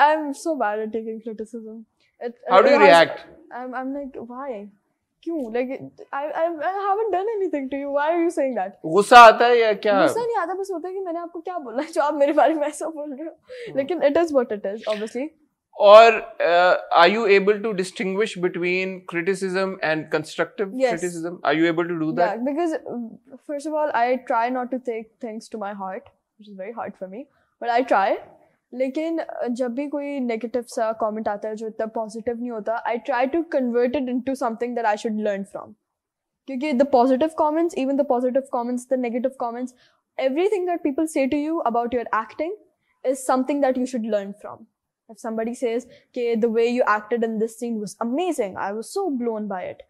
I'm so bad at taking criticism. How do you react? I'm like, why? क्यों? Like, I haven't done anything to you. Why are you saying that? गुस्सा आता है या क्या? गुस्सा नहीं आता, बस होता है कि मैंने आपको क्या बोला जो आप मेरे बारे में ऐसा बोल रहे हो. लेकिन it is what it is, obviously. Or are you able to distinguish between criticism and constructive criticism? Are you able to do that? Yeah, because first of all, I try not to take things to my heart, which is very hard for me. But I try. लेकिन जब भी कोई negative सा comment आता है जो इतना positive नहीं होता, I try to convert it into something that I should learn from. क्योंकि the positive comments, even the positive comments, the negative comments, everything that people say to you about your acting is something that you should learn from. If somebody says, okay, the way you acted in this scene was amazing, I was so blown by it,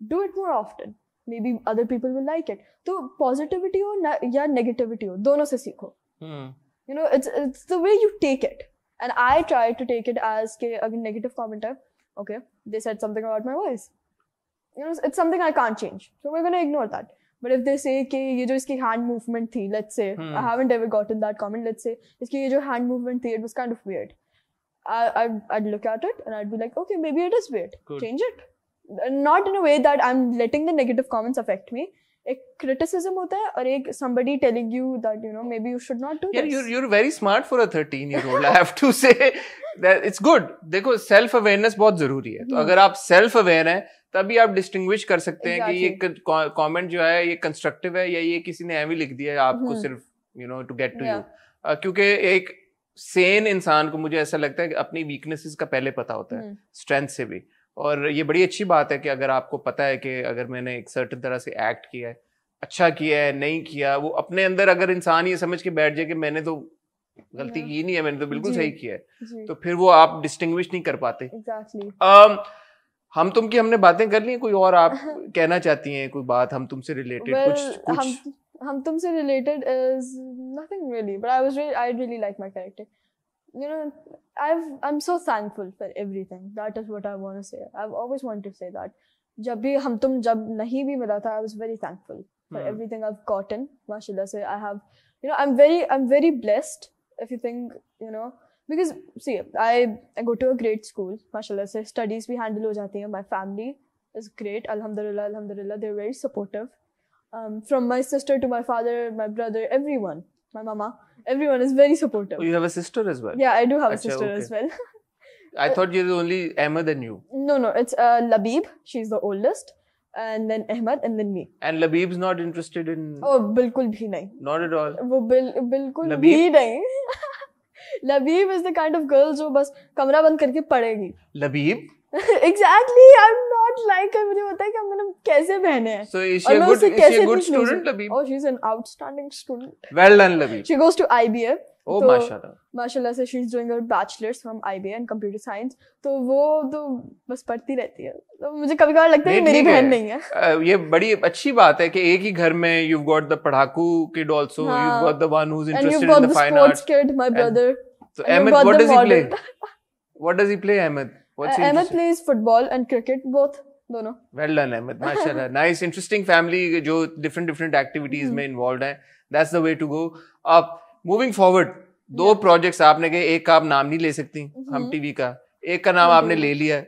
do it more often. Maybe other people will like it. So positivity हो या negativity हो, दोनों से सीखो. You know, it's the way you take it. And I try to take it as कि अगर negative comment है, okay, they said something about my voice. You know, it's something I can't change. So we're going to ignore that. But if they say कि ये जो इसकी hand movement थी, let's say, I haven't ever gotten that comment, let's say, इसकी ये जो hand movement थी, it was kind of weird. I'd look at it and I'd be like, okay, maybe it is weird. Good. Change it. Not in a way that I'm letting the negative comments affect me. एक criticism होता है और एक somebody telling you that, you know, maybe you should not do this. Yeah, you're very smart for a 13-year-old. I have to say that it's good. देखो, self awareness बहुत जरूरी है. तो अगर आप self aware हैं, तभी आप distinguish कर सकते हैं कि ये comment जो है ये constructive है या ये किसी ने ऐਵੇਂ लिख दिया है आपको सिर्फ, you know, to get to you. क्योंकि एक सेन इंसान को मुझे ऐसा लगता है कि अपनी वीकनेसेस का पहले पता होता है, स्ट्रेंथ से भी. और ये बड़ी अच्छी बात है कि अगर आपको पता है कि अगर मैंने एक सर्टेन तरह से एक्ट किया है, अच्छा किया है, नहीं किया, वो अपने अंदर अगर इंसान ये समझ के बैठ जाए कि मैंने तो गलती की नहीं है, मैंने तो बिल्कुल सही किया है, तो फिर वो आप डिस्टिंग्विश नहीं कर पाते. हम तुम की हमने बातें कर ली, कोई और आप कहना चाहती हैं कोई बात हम तुमसे रिलेटेड? कुछ हम तुमसे related is nothing really, but I really like my character. You know, I'm so thankful for everything. That is what I want to say. I've always wanted to say that. जब भी हम तुम जब नहीं भी मिला था, I was very thankful for everything I've gotten. Mashallah se, I have, you know, I'm very blessed. If you think, you know, because see, I go to a great school. Mashallah se, studies भी handle हो जाती हैं. My family is great. Alhamdulillah, they're very supportive. From my sister to my father, my brother, everyone, my mama, everyone is very supportive. Oh, you have a sister as well? Yeah, I do have a sister as well. I thought you were only Ahmed and you. No, it's Labib. She's the oldest. And then Ahmed and then me. And Labib's not interested in... Oh, बिल्कुल भी नहीं. Not at all? वो बिल्कुल भी नहीं. Labib is the kind of girl जो बस कमरा बंद करके पढ़ेगी. Labib? Exactly. I'm not like her. मुझे पता है कि मैंने कैसे बहने हैं. So is she a good student, Labib? Oh, she's an outstanding student. Well done, Labib. She goes to IBA. Oh, mashallah. Mashallah से she's doing her bachelor's from IBA in computer science. तो वो तो बस पढ़ती रहती है. तो मुझे कभी-कभार लगता है कि मेरी बहन नहीं है. ये बड़ी अच्छी बात है कि एक ही घर में you've got the पढ़ाकू kid also, you've got the one who's interested in the fine arts. And you've got the sports kid, my brother. So Ahmed, what does he play? What does he play, Ahmed? Ahmed plays football and cricket, both. दोनों. Well done, Ahmed. Mashallah. Nice, interesting family जो different activities में involved हैं. That's the way to go. Moving forward, दो projects आपने कहे, एक का आप नाम नहीं ले सकती हम टीवी का, एक का नाम आपने ले लिया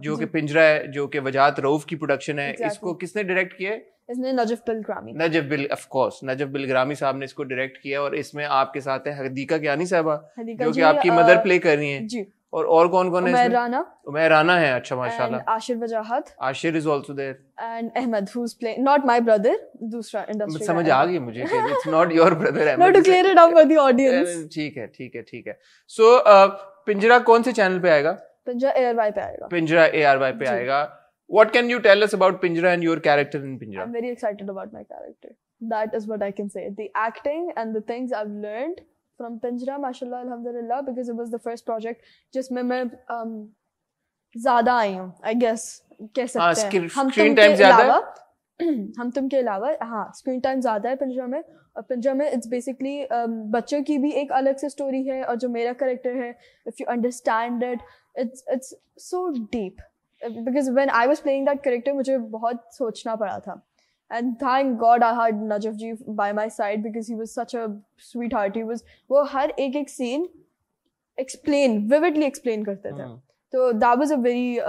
जो कि पिंजरा है, जो कि वजाहत रऊफ की प्रोडक्शन है. इसको किसने डायरेक्ट किया है? इसने Najaf Bilgrami. Of course Najaf Bilgrami साहब ने इसको डायरेक्ट किया और इसमें आपके साथ है हदीका कियानी साहबा जो कि आपकी मदर प्ले कर रही हैं. और कौन है इसमें? उमैर राना है. अच्छा, माशाल्लाह. Ashir Wajahat. Ashir is also there. And Ahmad who's playing not my brother, दूसरा इंडस्ट्री. समझ आ गई मुझे कि it's not your brother Ahmed. Not to clear it up for the audience. ठीक है. So पिंजरा कौन से चैनल पे आएगा? पिंजरा ARY पे आएगा. पिंजरा ARY पे आएगा. What can you tell us about Pinjra and your character in Pinjra? I'm very excited about my character. That is what I can say. The acting and the things I've learned from Pinjra, mashallah, alhamdulillah, because it was the first project. Just मैं ज़्यादा आई हूँ, I guess कह सकते हैं. Screen time ज़्यादा. हम तुम के अलावा हाँ screen time ज़्यादा है पिंजरा में. और पिंजरा में it's basically बच्चों की भी एक अलग से story है और जो मेरा character है, if you understand it, it's so deep. Because when I was playing that character, मुझे बहुत सोचना पड़ा था. And thank God I had Najaf ji by my side because he was such a sweetheart. He was वो हर एक scene vividly explain करते थे. So that was a very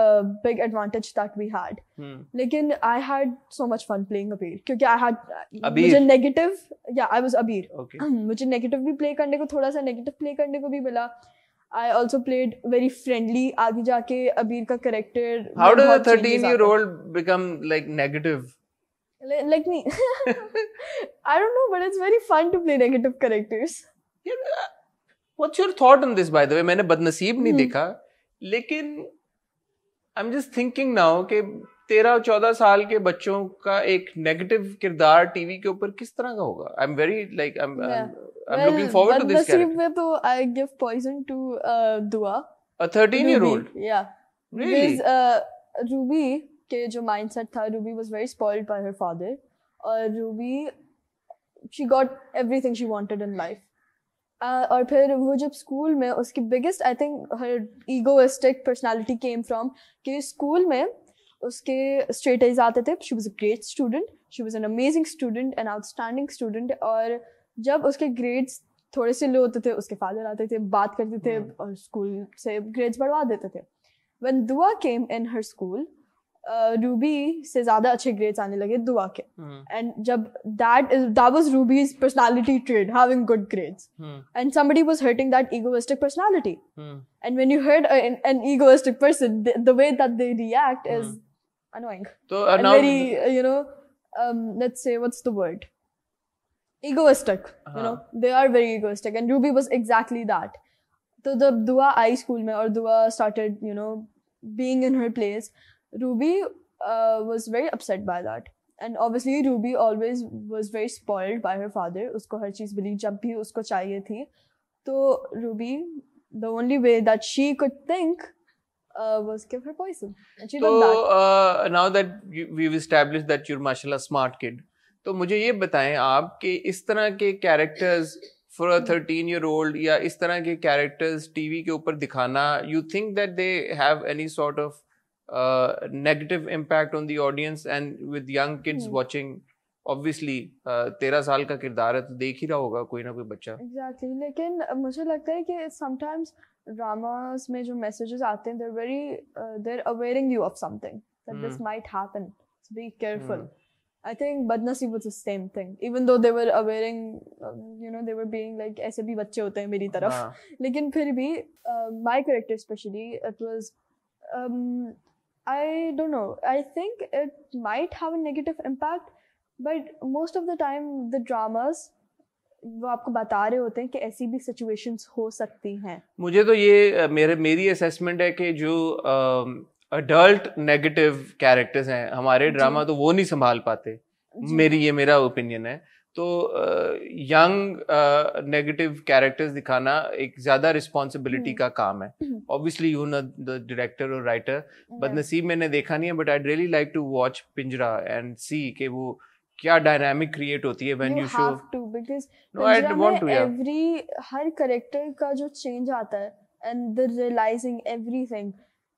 big advantage that we had. लेकिन I had so much fun playing Abir क्योंकि I had मुझे negative, I was Abir. Okay. मुझे negative भी play करने को, थोड़ा सा negative play करने को भी मिला. I also played very friendly. आगे जाके Abir का character. How does a 13-year-old become like negative? Like me. I don't know, but it's very fun to play negative characters. Yeah, what's your thought on this, by the way? मैंने बदनसीब नहीं देखा, लेकिन I'm just thinking now कि 13-14 साल के बच्चों का एक नेगेटिव किरदार टीवी के ऊपर किस तरह का होगा? I'm very like I'm looking forward to this character. बदनसीब में तो I give poison to Dua. A 13-year-old? Yeah. Really? Because Ruby के जो mindset था, Ruby was very spoiled by her father. और Ruby, she got everything she wanted in life. और फिर वो जब स्कूल में उसकी biggest, I think her egoistic personality came from कि स्कूल में उसके straight A's आते थे. She was a great student. She was an amazing student, an outstanding student. और जब उसके grades थोड़े से लो होते थे, उसके father आते थे, बात करते थे और स्कूल से grades बढ़वा देते थे. When Dua came in her school, Ruby से ज़्यादा अच्छे grades आने लगे दुआ के. And जब that was Ruby's personality trait, having good grades. And somebody was hurting that egoistic personality. And when you hurt an egoistic person, the way that they react is annoying. So and now very, let's say, what's the word? Egoistic. You know, they are very egoistic. And Ruby was exactly that. So the Dua I school में और Dua started, being in her place. Ruby was very upset by that. And obviously Ruby always was very spoiled by her father. उसको हर चीज़ मिली जब भी उसको चाहिए थी. तो Ruby, the only way that she could think was give her poison. And she did that. Now that we've established that you're mashallah smart kid, तो मुझे ये बताएं आप कि इस तरह के characters for a 13-year-old या इस तरह के characters TV के ऊपर दिखाना, you think that they have any sort of negative impact on the audience? And with young kids watching, obviously 13 साल का किरदार है तो देख ही रहा होगा कोई ना कोई बच्चा. Exactly. लेकिन मुझे लगता है कि sometimes dramas में जो messages आते हैं, they're awareing you of something that this might happen, so be careful. I think बदनसीब was the same thing, even though they were awareing, they were being like ऐसे भी बच्चे होते हैं मेरी तरफ. लेकिन फिर भी my character especially, it was I don't know. I think it might have a negative impact, but most of the time the dramas वो आपको बता रहे होते हैं कि ऐसी भी situations हो सकती हैं. मुझे तो ये मेरी assessment है कि जो adult negative characters हैं हमारे ड्रामा तो वो नहीं संभाल पाते. मेरा opinion है. तो यंग नेगेटिव कैरेक्टर्स दिखाना एक ज्यादा रिस्पॉन्सिबिलिटी का काम है. Obviously you know the director और राइटर. बदनसीब मैंने देखा नहीं है, but I really like to watch Pinjra and see कि वो क्या डायनामिक क्रिएट होती है when you show. No I want to. हर कैरेक्टर का जो चेंज आता है and the realising everything,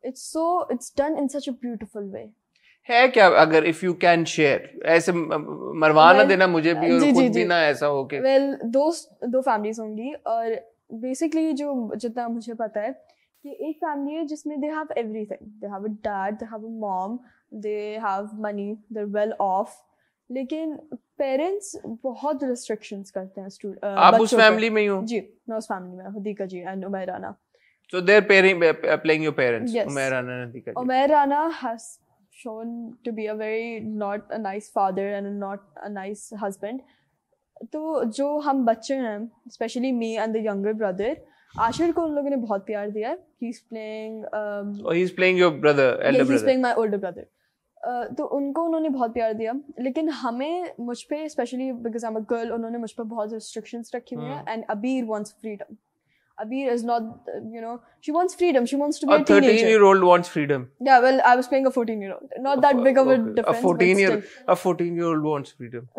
it's done in such a beautiful way. है क्या, अगर इफ यू कैन शेयर, ऐसे मरवाना देना मुझे भी और खुद भी ना ऐसा हो के. दो फैमिलीज होंगी और बेसिकली जो जितना मुझे पता है कि एक फैमिली है जिसमें they have everything. They have a dad, they have a mom, they have money, they are well off. लेकिन पेरेंट्स बहुत रिस्ट्रिक्शंस करते हैं. आप उस फैमिली में ही हो? जी, मैं उस फैमिली में, Hadiqa ji and Umair Rana. So they're playing your parents. Yes. Umair Rana and Hadiqa ji. Umair Rana has shown to be a very not a nice father and not a nice husband. तो जो हम बच्चे हैं, especially me and the younger brother, Ashir को उन लोगों ने बहुत प्यार दिया है. He's playing your brother, elder brother. He's playing my older brother. तो उनको उन्होंने बहुत प्यार दिया. लेकिन हमें मुझ पे especially because I'm a girl, उन्होंने मुझ पे बहुत restrictions रखी हुई हैं. And Abir wants freedom. Abir is not, she wants freedom. She wants to be a teenager. A 13-year-old wants freedom. Yeah, well, I was playing a 14-year-old. Not that big of a difference. A 14-year-old wants freedom.